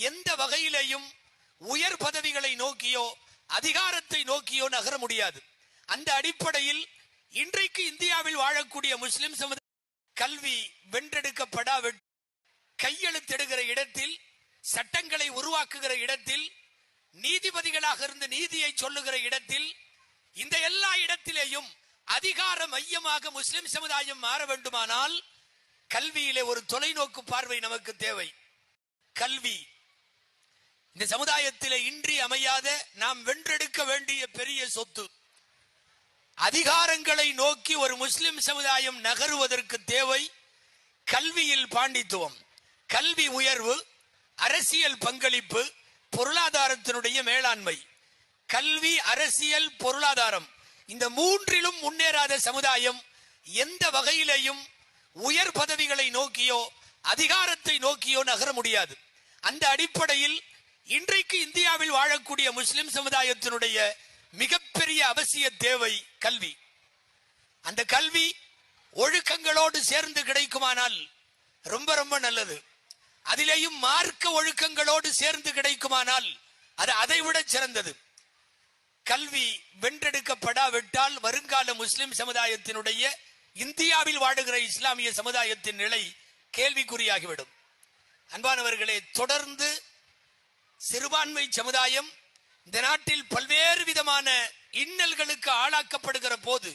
எந்த வகையிலேயும் உயர் பதவிகளை நோக்கியோ அதிகாரத்தை நோக்கியோ நகர முடியாது. அந்த அடிப்படையில் இன்றைக்கு இந்தியாவில் வாழக்கூடிய முஸ்லிம் சமுதாயம் கல்வி வென்றெடுக்கப்படாவிட்டால், கையெழுத்திடுகிற இடத்தில், சட்டங்களை உருவாக்குகிற இடத்தில், நீதிபதிகளாக இருந்து நீதியை சொல்லுகிற இடத்தில், இந்த எல்லா இடத்திலேயும் அதிகார மையமாக முஸ்லிம் சமுதாயம் மாற வேண்டுமானால் கல்வியிலே ஒரு தொலைநோக்கு பார்வை நமக்கு தேவை. கல்வி இந்த சமுதாயத்திலே இன்றி அமையாத நாம் வென்றெடுக்க வேண்டிய பெரிய சொத்து. அதிகாரங்களை நோக்கி ஒரு முஸ்லிம் சமுதாயம் நகருவதற்கு தேவை கல்வியில் பாண்டித்துவம், கல்வி உயர்வு, அரசியல் பங்களிப்பு, பொருளாதாரத்தினுடைய மேலாண்மை. கல்வி, அரசியல், பொருளாதாரம் இந்த மூன்றிலும் முன்னேறாத சமுதாயம் எந்த வகையிலேயும் உயர் பதவிகளை நோக்கியோ அதிகாரத்தை நோக்கியோ நகர முடியாது. அந்த அடிப்படையில் இன்றைக்கு இந்தியாவில் வாழக்கூடிய முஸ்லிம் சமுதாயத்தினுடைய மிகப்பெரிய அவசிய தேவை கல்வி. அந்த கல்வி ஒழுக்கங்களோடு சேர்ந்து கிடைக்குமானால் ரொம்ப ரொம்ப நல்லது. அதிலேயும் மார்க்க ஒழுக்கங்களோடு சேர்ந்து கிடைக்குமானால் அது அதைவிட சிறந்தது. கல்வி வென்றெடுக்கப்படாவிட்டால் வருங்கால முஸ்லிம் சமுதாயத்தினுடைய, இந்தியாவில் வாழுகிற இஸ்லாமிய சமுதாயத்தின் நிலை கேள்விக்குறியாகிவிடும். அன்பானவர்களே, தொடர்ந்து சிறுபான்மை சமுதாயம் இந்த நாட்டில் பல்வேறு விதமான இன்னல்களுக்கு ஆளாக்கப்படுகிற போது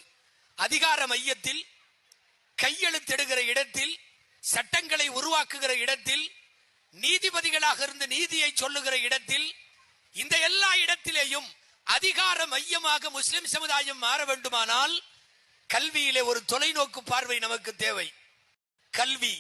அதிகார மையத்தில், கையெழுத்திடுகிற இடத்தில், சட்டங்களை உருவாக்குகிற இடத்தில், நீதிபதிகளாக இருந்து நீதியை சொல்லுகிற இடத்தில், இந்த எல்லா இடத்திலேயும் அதிகார மையமாக முஸ்லிம் சமுதாயம் மாற வேண்டுமானால் கல்வியிலே ஒரு தொலைநோக்கு பார்வை நமக்கு தேவை. கல்வி